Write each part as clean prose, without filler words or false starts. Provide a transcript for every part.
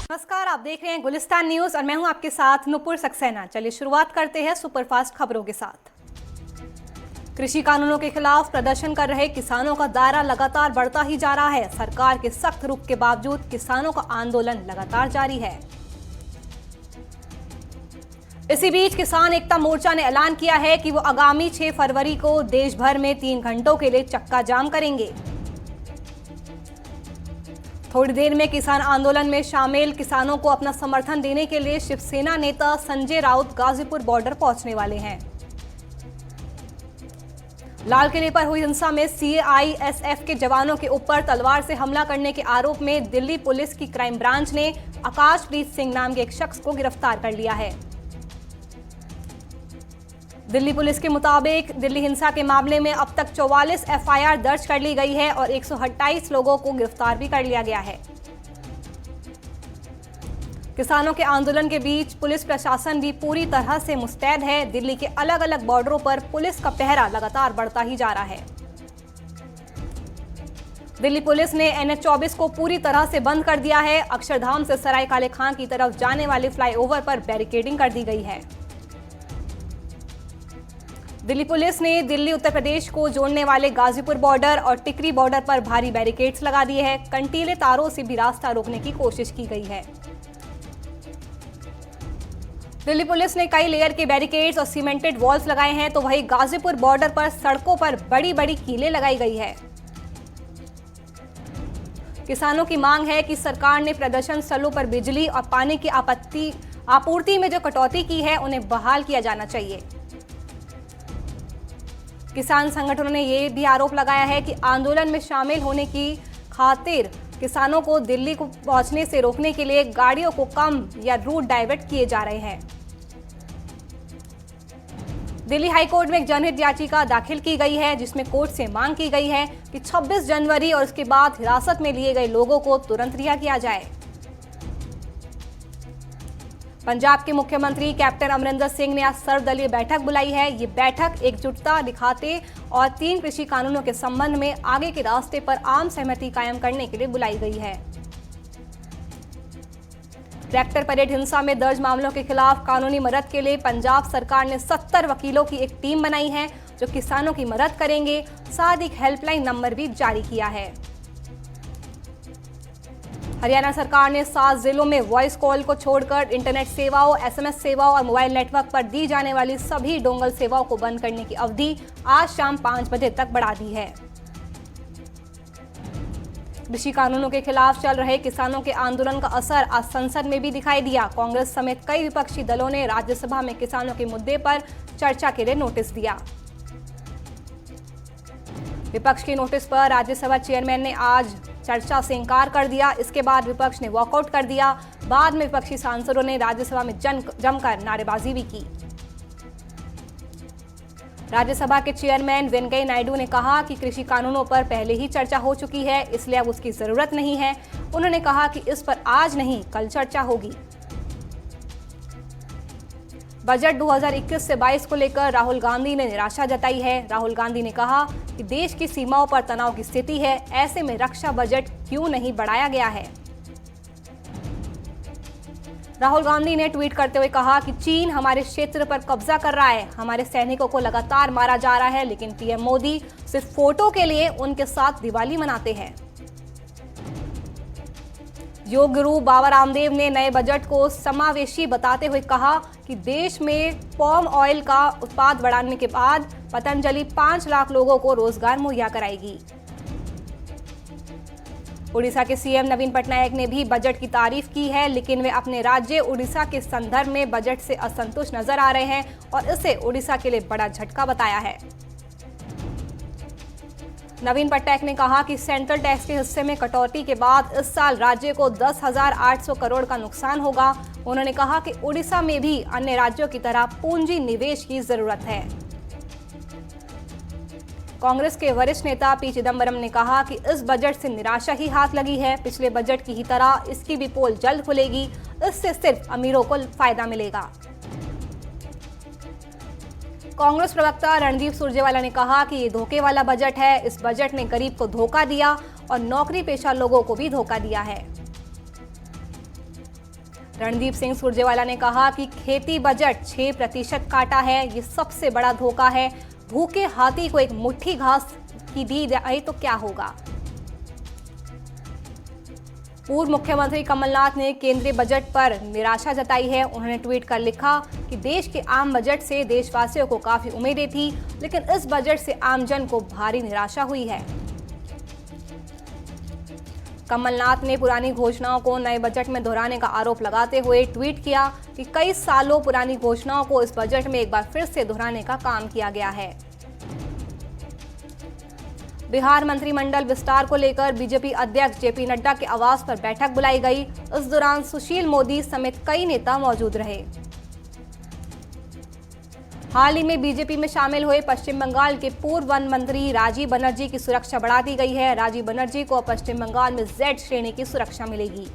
नमस्कार, आप देख रहे हैं गुलिस्तान न्यूज और मैं हूं आपके साथ नुपुर सक्सेना। चलिए शुरुआत करते हैं सुपरफास्ट खबरों के साथ। कृषि कानूनों के खिलाफ प्रदर्शन कर रहे किसानों का दायरा लगातार बढ़ता ही जा रहा है। सरकार के सख्त रुख के बावजूद किसानों का आंदोलन लगातार जारी है। इसी बीच किसान एकता मोर्चा ने ऐलान किया है कि वो आगामी 6 फरवरी को देश भर में 3 घंटों के लिए चक्का जाम करेंगे। थोड़ी देर में किसान आंदोलन में शामिल किसानों को अपना समर्थन देने के लिए शिवसेना नेता संजय राउत गाजीपुर बॉर्डर पहुंचने वाले हैं। लाल किले पर हुई हिंसा में सीआईएसएफ के जवानों के ऊपर तलवार से हमला करने के आरोप में दिल्ली पुलिस की क्राइम ब्रांच ने आकाशप्रीत सिंह नाम के एक शख्स को गिरफ्तार कर लिया है। दिल्ली पुलिस के मुताबिक दिल्ली हिंसा के मामले में अब तक 44 एफआईआर दर्ज कर ली गई है और 128 लोगों को गिरफ्तार भी कर लिया गया है। किसानों के आंदोलन के बीच पुलिस प्रशासन भी पूरी तरह से मुस्तैद है। दिल्ली के अलग अलग बॉर्डरों पर पुलिस का पहरा लगातार बढ़ता ही जा रहा है। दिल्ली पुलिस ने NH-24 को पूरी तरह से बंद कर दिया है। अक्षरधाम से सराय काले खां की तरफ जाने वाले फ्लाईओवर पर बैरिकेडिंग कर दी गई है। दिल्ली पुलिस ने दिल्ली उत्तर प्रदेश को जोड़ने वाले गाजीपुर बॉर्डर और टिकरी बॉर्डर पर भारी बैरिकेड्स लगा दिए हैं। कंटीले तारों से भी रास्ता रोकने की कोशिश की गई है। दिल्ली पुलिस ने कई लेयर के बैरिकेड्स और सीमेंटेड वॉल्स लगाए हैं, तो वहीं गाजीपुर बॉर्डर पर सड़कों पर बड़ी बड़ी कीलें लगाई गई है। किसानों की मांग है कि सरकार ने प्रदर्शन स्थलों पर बिजली और पानी की आपूर्ति में जो कटौती की है उन्हें बहाल किया जाना चाहिए। किसान संगठनों ने यह भी आरोप लगाया है कि आंदोलन में शामिल होने की खातिर किसानों को दिल्ली को पहुंचने से रोकने के लिए गाड़ियों को कम या रूट डाइवर्ट किए जा रहे हैं। दिल्ली हाईकोर्ट में एक जनहित याचिका दाखिल की गई है, जिसमें कोर्ट से मांग की गई है कि 26 जनवरी और उसके बाद हिरासत में लिए गए लोगों को तुरंत रिहा किया जाए। पंजाब के मुख्यमंत्री कैप्टन अमरिंदर सिंह ने आज सर्वदलीय बैठक बुलाई है। ये बैठक एकजुटता दिखाते और 3 कृषि कानूनों के संबंध में आगे के रास्ते पर आम सहमति कायम करने के लिए बुलाई गई है। ट्रैक्टर परेड हिंसा में दर्ज मामलों के खिलाफ कानूनी मदद के लिए पंजाब सरकार ने 70 वकीलों की एक टीम बनाई है, जो किसानों की मदद करेंगे। साथ ही हेल्पलाइन नंबर भी जारी किया है। हरियाणा सरकार ने 7 जिलों में वॉइस कॉल को छोड़कर इंटरनेट सेवाओं, SMS सेवाओं और मोबाइल नेटवर्क पर दी जाने वाली सभी डोंगल सेवाओं को बंद करने की अवधि आज शाम 5 बजे तक बढ़ा दी है। कृषि कानूनों के खिलाफ चल रहे किसानों के आंदोलन का असर आज संसद में भी दिखाई दिया। कांग्रेस समेत कई विपक्षी दलों ने राज्यसभा में किसानों के मुद्दे पर चर्चा के लिए नोटिस दिया। विपक्ष के नोटिस पर राज्यसभा चेयरमैन ने आज चर्चा से इंकार कर दिया। इसके बाद विपक्ष ने वॉकआउट कर दिया। बाद में विपक्षी सांसदों ने राज्यसभा में जमकर नारेबाजी भी की। राज्यसभा के चेयरमैन वेंकैया नायडू ने कहा कि कृषि कानूनों पर पहले ही चर्चा हो चुकी है, इसलिए अब उसकी जरूरत नहीं है। उन्होंने कहा कि इस पर आज नहीं कल चर्चा होगी। बजट 2021 से 22 को लेकर राहुल गांधी ने निराशा जताई है। राहुल गांधी ने कहा कि देश की सीमाओं पर तनाव की स्थिति है, ऐसे में रक्षा बजट क्यों नहीं बढ़ाया गया है। राहुल गांधी ने ट्वीट करते हुए कहा कि चीन हमारे क्षेत्र पर कब्जा कर रहा है, हमारे सैनिकों को लगातार मारा जा रहा है, लेकिन पीएम मोदी सिर्फ फोटो के लिए उनके साथ दिवाली मनाते हैं। योग गुरु बाबा रामदेव ने नए बजट को समावेशी बताते हुए कहा कि देश में पाम ऑयल का उत्पाद बढ़ाने के बाद पतंजलि 5 लाख लोगों को रोजगार मुहैया कराएगी। उड़ीसा के सीएम नवीन पटनायक ने भी बजट की तारीफ की है, लेकिन वे अपने राज्य उड़ीसा के संदर्भ में बजट से असंतुष्ट नजर आ रहे हैं और इसे उड़ीसा के लिए बड़ा झटका बताया है। नवीन पटनायक ने कहा कि सेंट्रल टैक्स के हिस्से में कटौती के बाद इस साल राज्य को 10,800 करोड़ का नुकसान होगा। उन्होंने कहा कि उड़ीसा में भी अन्य राज्यों की तरह पूंजी निवेश की जरूरत है। कांग्रेस के वरिष्ठ नेता पी चिदम्बरम ने कहा कि इस बजट से निराशा ही हाथ लगी है। पिछले बजट की ही तरह इसकी भी पोल जल्द खुलेगी, इससे सिर्फ अमीरों को फायदा मिलेगा। कांग्रेस प्रवक्ता रणदीप सुरजेवाला ने कहा कि ये धोखे वाला बजट है। इस बजट ने गरीब को धोखा दिया और नौकरी पेशा लोगों को भी धोखा दिया है। रणदीप सिंह सुरजेवाला ने कहा कि खेती बजट 6% काटा है, ये सबसे बड़ा धोखा है। भूखे हाथी को एक मुट्ठी घास की दी जाए तो क्या होगा। पूर्व मुख्यमंत्री कमलनाथ ने केंद्रीय बजट पर निराशा जताई है। उन्होंने ट्वीट कर लिखा कि देश के आम बजट से देशवासियों को काफी उम्मीदें थी, लेकिन इस बजट से आमजन को भारी निराशा हुई है। कमलनाथ ने पुरानी घोषणाओं को नए बजट में दोहराने का आरोप लगाते हुए ट्वीट किया कि कई सालों पुरानी घोषणाओं को इस बजट में एक बार फिर से दोहराने का काम किया गया है। बिहार मंत्रिमंडल विस्तार को लेकर बीजेपी अध्यक्ष जेपी नड्डा के आवास पर बैठक बुलाई गई। इस दौरान सुशील मोदी समेत कई नेता मौजूद रहे। हाल ही में बीजेपी में शामिल हुए पश्चिम बंगाल के पूर्व वन मंत्री राजीव बनर्जी की सुरक्षा बढ़ा दी गई है। राजीव बनर्जी को पश्चिम बंगाल में Z श्रेणी की सुरक्षा मिलेगी।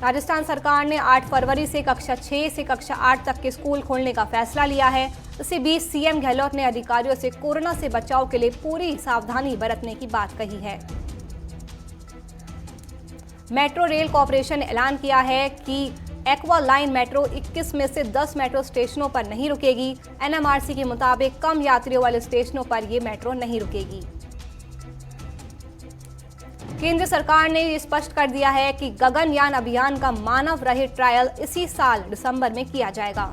राजस्थान सरकार ने 8 फरवरी से कक्षा 6 से कक्षा 8 तक के स्कूल खोलने का फैसला लिया है। इसी बीच सीएम गहलोत ने अधिकारियों से कोरोना से बचाव के लिए पूरी सावधानी बरतने की बात कही है। मेट्रो रेल कॉरपोरेशन ने ऐलान किया है कि एक्वा लाइन मेट्रो 21 में से 10 मेट्रो स्टेशनों पर नहीं रुकेगी। एनएमआरसी के मुताबिक कम यात्रियों वाले स्टेशनों पर यह मेट्रो नहीं रुकेगी। केंद्र सरकार ने ये स्पष्ट कर दिया है कि गगनयान अभियान का मानव रहित ट्रायल इसी साल दिसंबर में किया जाएगा।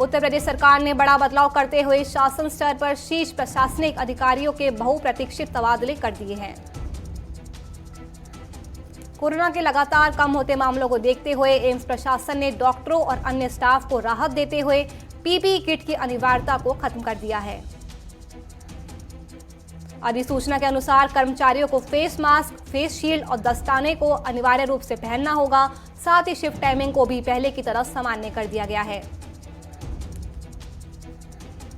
उत्तर प्रदेश सरकार ने बड़ा बदलाव करते हुए शासन स्तर पर शीर्ष प्रशासनिक अधिकारियों के बहुप्रतीक्षित तबादले कर दिए हैं। कोरोना के लगातार कम होते मामलों को देखते हुए एम्स प्रशासन ने डॉक्टरों और अन्य स्टाफ को राहत देते हुए पीपीई किट की अनिवार्यता को खत्म कर दिया है। अधिसूचना के अनुसार कर्मचारियों को फेस मास्क, फेस शील्ड और दस्ताने को अनिवार्य रूप से पहनना होगा। साथ ही शिफ्ट टाइमिंग को भी पहले की तरह सामान्य कर दिया गया है।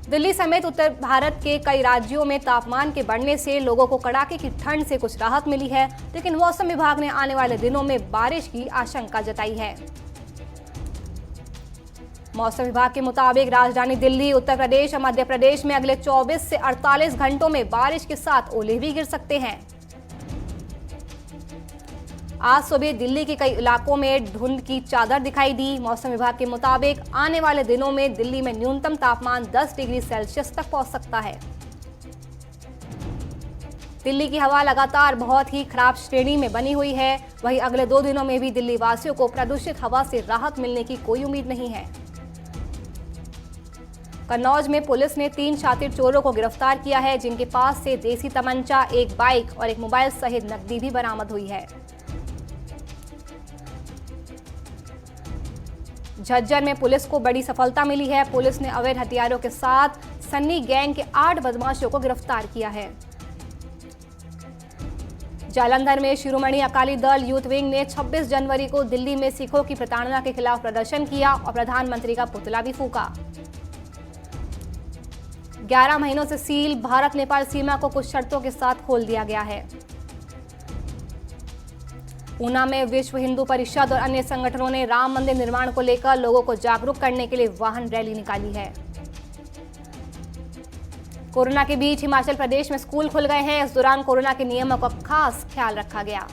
दिल्ली समेत उत्तर भारत के कई राज्यों में तापमान के बढ़ने से लोगों को कड़ाके की ठंड से कुछ राहत मिली है, लेकिन मौसम विभाग ने आने वाले दिनों में बारिश की आशंका जताई है। मौसम विभाग के मुताबिक राजधानी दिल्ली, उत्तर प्रदेश और मध्य प्रदेश में अगले 24 से 48 घंटों में बारिश के साथ ओले भी गिर सकते हैं। आज सुबह दिल्ली के कई इलाकों में धुंध की चादर दिखाई दी। मौसम विभाग के मुताबिक आने वाले दिनों में दिल्ली में न्यूनतम तापमान 10 डिग्री सेल्सियस तक पहुंच सकता है। दिल्ली की हवा लगातार बहुत ही खराब श्रेणी में बनी हुई है। वहीं अगले 2 दिनों में भी दिल्ली वासियों को प्रदूषित हवा से राहत मिलने की कोई उम्मीद नहीं है। कन्नौज में पुलिस ने 3 शातिर चोरों को गिरफ्तार किया है, जिनके पास से देसी तमंचा, एक बाइक और एक मोबाइल सहित नकदी भी बरामद हुई है। झज्जर में पुलिस को बड़ी सफलता मिली है। पुलिस ने अवैध हथियारों के साथ सन्नी गैंग के 8 बदमाशों को गिरफ्तार किया है। जालंधर में शिरोमणि अकाली दल यूथ विंग ने 26 जनवरी को दिल्ली में सिखों की प्रताड़ना के खिलाफ प्रदर्शन किया और प्रधानमंत्री का पुतला भी फूका। 11 महीनों से सील भारत नेपाल सीमा को कुछ शर्तों के साथ खोल दिया गया है। ऊना में विश्व हिंदू परिषद और अन्य संगठनों ने राम मंदिर निर्माण को लेकर लोगों को जागरूक करने के लिए वाहन रैली निकाली है। कोरोना के बीच हिमाचल प्रदेश में स्कूल खुल गए हैं। इस दौरान कोरोना के नियमों का खास ख्याल रखा गया।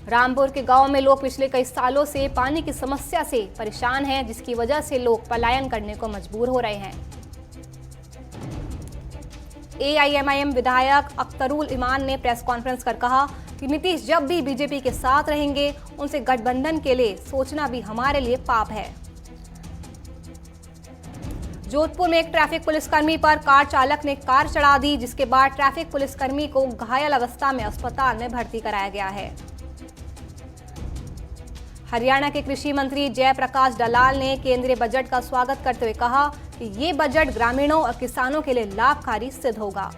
रामपुर के गांव में लोग पिछले कई सालों से पानी की समस्या से परेशान हैं, जिसकी वजह से लोग पलायन करने को मजबूर हो रहे हैं। AIMIM विधायक अख्तरुल ईमान ने प्रेस कॉन्फ्रेंस कर कहा कि नीतीश जब भी बीजेपी के साथ रहेंगे, उनसे गठबंधन के लिए सोचना भी हमारे लिए पाप है। जोधपुर में एक ट्रैफिक पुलिसकर्मी पर कार चालक ने कार चढ़ा दी, जिसके बाद ट्रैफिक पुलिसकर्मी को घायल अवस्था में अस्पताल में भर्ती कराया गया है। हरियाणा के कृषि मंत्री जयप्रकाश दलाल ने केंद्रीय बजट का स्वागत करते हुए कहा कि ये बजट ग्रामीणों और किसानों के लिए लाभकारी सिद्ध होगा।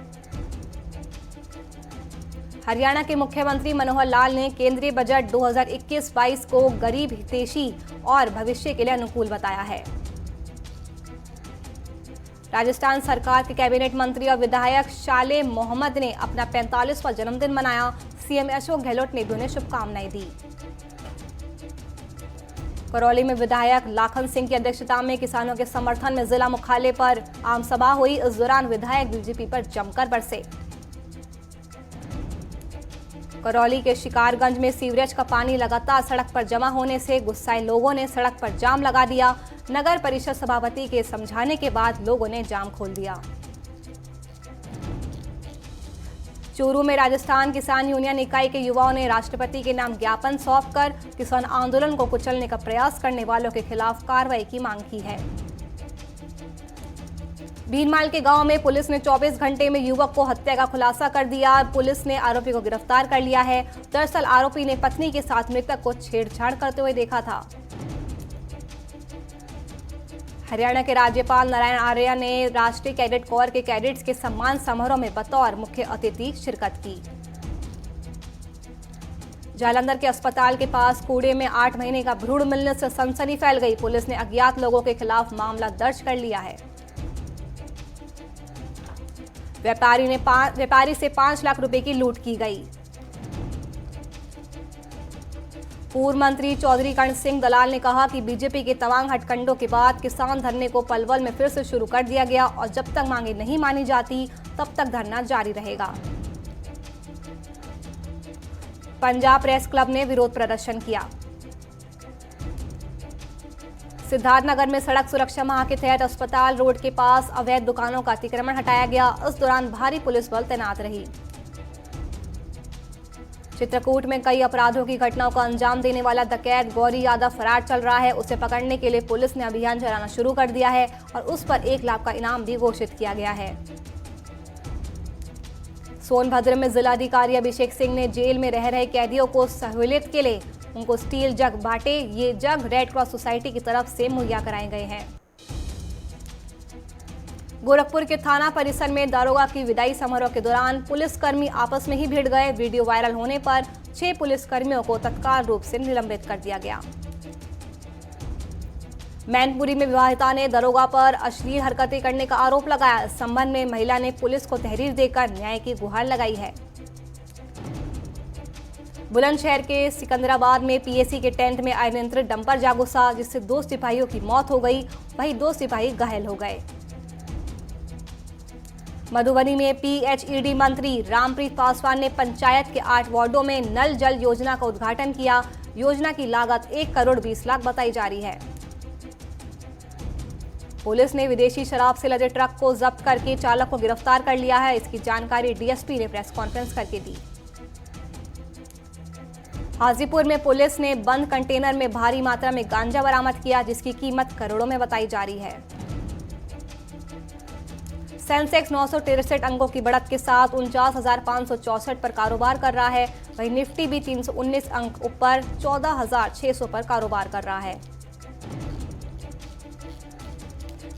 हरियाणा के मुख्यमंत्री मनोहर लाल ने केंद्रीय बजट 2021-22 को गरीब हितैषी और भविष्य के लिए अनुकूल बताया है। राजस्थान सरकार के कैबिनेट मंत्री और विधायक शाले मोहम्मद ने अपना 45वां जन्मदिन मनाया। सीएम अशोक गहलोत ने भी उन्हें शुभकामनाएं दी। करौली में विधायक लाखन सिंह की अध्यक्षता में किसानों के समर्थन में जिला मुख्यालय पर आम सभा हुई। इस दौरान विधायक बीजेपी पर जमकर बरसे। करौली के शिकारगंज में सीवरेज का पानी लगातार सड़क पर जमा होने से गुस्साए लोगों ने सड़क पर जाम लगा दिया। नगर परिषद सभापति के समझाने के बाद लोगों ने जाम खोल दिया। चूरू में राजस्थान किसान यूनियन इकाई के युवाओं ने राष्ट्रपति के नाम ज्ञापन सौंपकर किसान आंदोलन को कुचलने का प्रयास करने वालों के खिलाफ कार्रवाई की मांग की है। भीनमाल के गांव में पुलिस ने 24 घंटे में युवक को हत्या का खुलासा कर दिया। पुलिस ने आरोपी को गिरफ्तार कर लिया है। दरअसल आरोपी ने पत्नी के साथ मृतक को छेड़छाड़ करते हुए देखा था। हरियाणा के राज्यपाल नारायण आर्य ने राष्ट्रीय कैडेट कोर के कैडेट्स के सम्मान समारोह में बतौर मुख्य अतिथि शिरकत की। जालंधर के अस्पताल के पास कूड़े में 8 महीने का भ्रूण मिलने से सनसनी फैल गई। पुलिस ने अज्ञात लोगों के खिलाफ मामला दर्ज कर लिया है। व्यापारी से 5 लाख रुपए की लूट की गई। पूर्व मंत्री चौधरी कर्ण सिंह दलाल ने कहा कि बीजेपी के तमाम हटकंडों के बाद किसान धरने को पलवल में फिर से शुरू कर दिया गया और जब तक मांगे नहीं मानी जाती तब तक धरना जारी रहेगा। पंजाब प्रेस क्लब ने विरोध प्रदर्शन किया। सिद्धार्थनगर में सड़क सुरक्षा माह के तहत अस्पताल रोड के पास अवैध दुकानों का अतिक्रमण हटाया गया। इस दौरान भारी पुलिस बल तैनात रही। चित्रकूट में कई अपराधों की घटनाओं का अंजाम देने वाला डकैत गौरी यादव फरार चल रहा है। उसे पकड़ने के लिए पुलिस ने अभियान चलाना शुरू कर दिया है और उस पर 1 लाख का इनाम भी घोषित किया गया है। सोनभद्र में जिलाधिकारी अभिषेक सिंह ने जेल में रह रहे कैदियों को सहूलियत के लिए उनको स्टील जग बांटे। ये जग रेड क्रॉस सोसाइटी की तरफ से मुहैया कराए गए हैं। गोरखपुर के थाना परिसर में दारोगा की विदाई समारोह के दौरान पुलिसकर्मी आपस में ही भिड़ गए। वीडियो वायरल होने पर 6 पुलिसकर्मियों को तत्काल रूप से निलंबित कर दिया गया। मैनपुरी में विवाहिता ने दारोगा पर अश्लील हरकतें करने का आरोप लगाया। इस संबंध में महिला ने पुलिस को तहरीर देकर न्याय की गुहार लगाई है। बुलंदशहर के सिकंदराबाद में पीएसी के टेंट में अनियंत्रित डंपर जा घुसा, जिससे 2 सिपाहियों की मौत हो गई, वहीं 2 सिपाही घायल हो गए। मधुबनी में पीएचईडी मंत्री रामप्रीत पासवान ने पंचायत के 8 वार्डों में नल जल योजना का उद्घाटन किया। योजना की लागत 1 करोड़ 20 लाख बताई जा रही है। पुलिस ने विदेशी शराब से लदे ट्रक को जब्त करके चालक को गिरफ्तार कर लिया है। इसकी जानकारी डीएसपी ने प्रेस कॉन्फ्रेंस करके दी। हाजीपुर में पुलिस ने बंद कंटेनर में भारी मात्रा में गांजा बरामद किया, जिसकी कीमत करोड़ों में बताई जा रही है। सेंसेक्स 963 अंकों की बढ़त के साथ 49,564 पर कारोबार कर रहा है। वहीं निफ्टी भी 319 अंक ऊपर 14,600 पर कारोबार कर रहा है।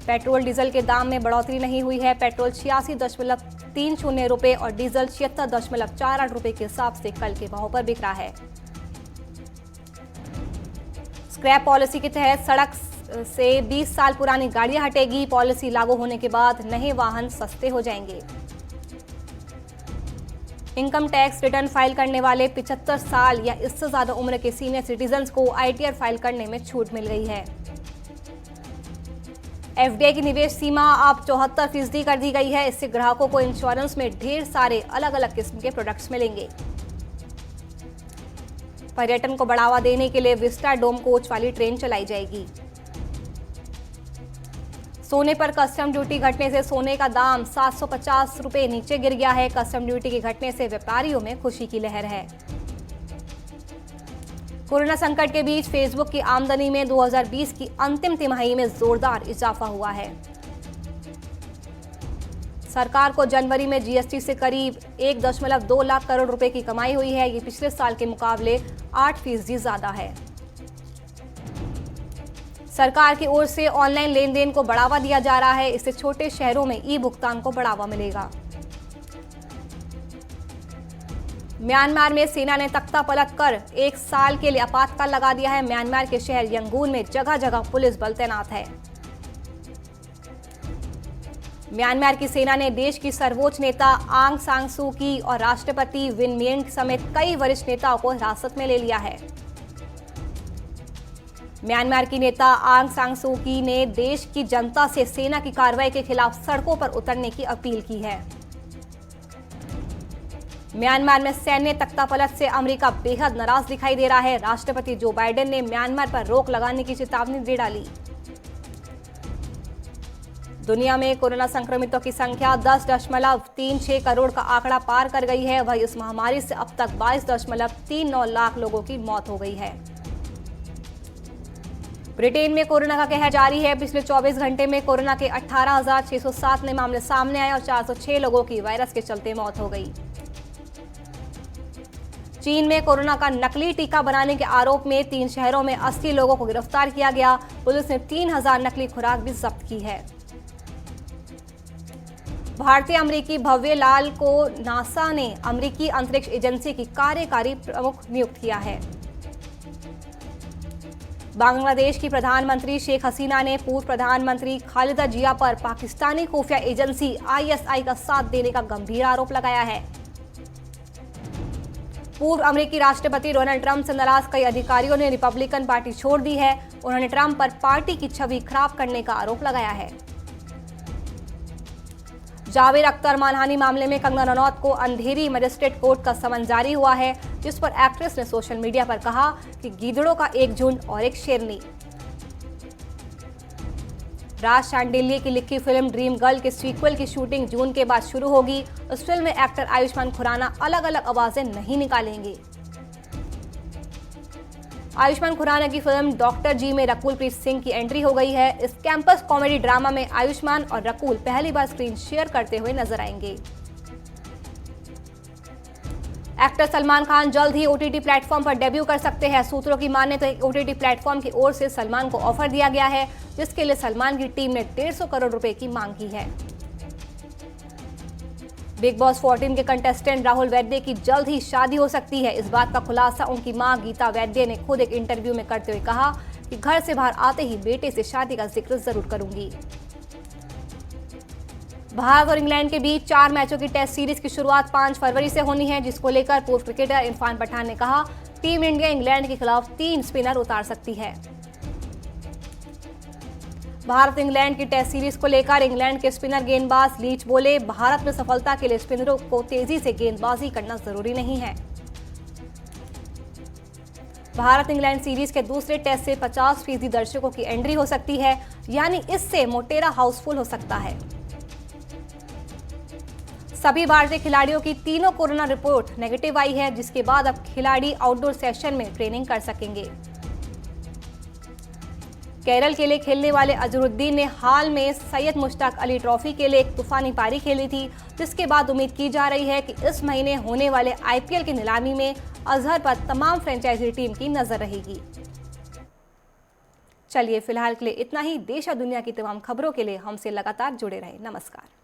पेट्रोल डीजल के दाम में बढ़ोतरी नहीं हुई है। पेट्रोल 86.30 रुपए और डीजल 76.48 रुपए के हिसाब से कल के भाव पर बिक रहा है। स्क्रैप पॉलिसी के तहत सड़क से 20 साल पुरानी गाड़ियां हटेगी। पॉलिसी लागू होने के बाद नए वाहन सस्ते हो जाएंगे। इनकम टैक्स रिटर्न फाइल करने वाले 75 साल या इससे ज्यादा उम्र के सीनियर सिटीजन्स को आईटीआर फाइल करने में छूट मिल गई है। एफडीआई की निवेश सीमा अब 74% कर दी गई है। इससे ग्राहकों को इंश्योरेंस में ढेर सारे अलग अलग किस्म के प्रोडक्ट्स मिलेंगे। पर्यटन को बढ़ावा देने के लिए विस्टा डोम कोच वाली ट्रेन चलाई जाएगी। सोने पर कस्टम ड्यूटी घटने से सोने का दाम 750 रुपए नीचे गिर गया है। कस्टम ड्यूटी के घटने से व्यापारियों में खुशी की लहर है। कोरोना संकट के बीच फेसबुक की आमदनी में 2020 की अंतिम तिमाही में जोरदार इजाफा हुआ है। सरकार को जनवरी में जीएसटी से करीब 1.2 लाख करोड़ रुपए की कमाई हुई है। ये पिछले साल के मुकाबले 8% ज्यादा है। सरकार की ओर से ऑनलाइन लेन देन को बढ़ावा दिया जा रहा है। इससे छोटे शहरों में ई भुगतान को बढ़ावा मिलेगा। म्यांमार में सेना ने तख्ता पलट कर 1 साल के लिए आपातकाल लगा दिया है। म्यांमार के शहर यंगून में जगह जगह पुलिस बल तैनात है। म्यांमार की सेना ने देश की सर्वोच्च नेता आंग सान सू की और राष्ट्रपति विन मिंट समेत कई वरिष्ठ नेताओं को हिरासत में ले लिया है। म्यांमार की नेता आंग सान सू की ने देश की जनता से सेना की कार्रवाई के खिलाफ सड़कों पर उतरने की अपील की है। म्यांमार में सैन्य तख्तापलट से अमेरिका बेहद नाराज दिखाई दे रहा है। राष्ट्रपति जो बाइडेन ने म्यांमार पर रोक लगाने की चेतावनी दे डाली। दुनिया में कोरोना संक्रमितों की संख्या 10.36 करोड़ का आंकड़ा पार कर गई है। वहीं इस महामारी से अब तक 22.39 लाख लोगों की मौत हो गई है। ब्रिटेन में कोरोना का कहर जारी है। पिछले 24 घंटे में कोरोना के 18,607 नए मामले सामने आए और 406 लोगों की वायरस के चलते मौत हो गई। चीन में कोरोना का नकली टीका बनाने के आरोप में 3 शहरों में 80 लोगों को गिरफ्तार किया गया। पुलिस ने 3000 नकली खुराक भी जब्त की है। भारतीय अमेरिकी भव्य लाल को नासा ने अमेरिकी अंतरिक्ष एजेंसी की कार्यकारी प्रमुख नियुक्त किया है। बांग्लादेश की प्रधानमंत्री शेख हसीना ने पूर्व प्रधानमंत्री खालिदा जिया पर पाकिस्तानी खुफिया एजेंसी ISI का साथ देने का गंभीर आरोप लगाया है। पूर्व अमेरिकी राष्ट्रपति डोनाल्ड ट्रंप से नाराज कई अधिकारियों ने रिपब्लिकन पार्टी छोड़ दी है। उन्होंने ट्रंप पर पार्टी की छवि खराब करने का आरोप लगाया है। जावेद अख्तर मानहानि मामले में कंगना रनौत को अंधेरी मजिस्ट्रेट कोर्ट का समन जारी हुआ है, जिस पर एक्ट्रेस ने सोशल मीडिया पर कहा कि गीदड़ों का एक झुंड और एक शेरनी। राज शांडिल्य की लिखी फिल्म ड्रीम गर्ल के सीक्वल की शूटिंग जून के बाद शुरू होगी। इस फिल्म में एक्टर आयुष्मान खुराना अलग अलग आवाजें नहीं निकालेंगे। आयुष्मान खुराना की फिल्म डॉक्टर जी में रकुल प्रीत सिंह की एंट्री हो गई है। इस कैंपस कॉमेडी ड्रामा में आयुष्मान और रकुल पहली बार स्क्रीन शेयर करते हुए नजर आएंगे। एक्टर सलमान खान जल्द ही OTT प्लेटफॉर्म पर डेब्यू कर सकते हैं। सूत्रों की माने तो एक OTT प्लेटफॉर्म की ओर से सलमान को ऑफर दिया गया है, जिसके लिए सलमान की टीम ने 150 करोड़ रुपए की मांग की है। बिग बॉस 14 के कंटेस्टेंट राहुल वैद्य की जल्द ही शादी हो सकती है। इस बात का खुलासा उनकी मां गीता वैद्य ने खुद एक इंटरव्यू में करते हुए कहा कि घर से बाहर आते ही बेटे से शादी का जिक्र जरूर करूंगी। भारत और इंग्लैंड के बीच 4 मैचों की टेस्ट सीरीज की शुरुआत 5 फरवरी से होनी है, जिसको लेकर पूर्व क्रिकेटर इरफान पठान ने कहा टीम इंडिया इंग्लैंड के खिलाफ 3 स्पिनर उतार सकती है। भारत इंग्लैंड की टेस्ट सीरीज को लेकर इंग्लैंड के स्पिनर गेंदबाज लीच बोले, भारत में सफलता के लिए स्पिनरों को तेजी से गेंदबाजी करना जरूरी नहीं है। भारत इंग्लैंड सीरीज के दूसरे टेस्ट से 50% दर्शकों की एंट्री हो सकती है, यानी इससे मोटेरा हाउसफुल हो सकता है। सभी भारतीय खिलाड़ियों की तीनों कोरोना रिपोर्ट नेगेटिव आई है, जिसके बाद अब खिलाड़ी आउटडोर सेशन में ट्रेनिंग कर सकेंगे। केरल के लिए खेलने वाले अजहरुद्दीन ने हाल में सैयद मुश्ताक अली ट्रॉफी के लिए एक तूफानी पारी खेली थी, जिसके बाद उम्मीद की जा रही है कि इस महीने होने वाले IPL की नीलामी में अजहर पर तमाम फ्रेंचाइजी टीम की नजर रहेगी। चलिए फिलहाल के लिए इतना ही। देश और दुनिया की तमाम खबरों के लिए हमसे लगातार जुड़े रहें। नमस्कार।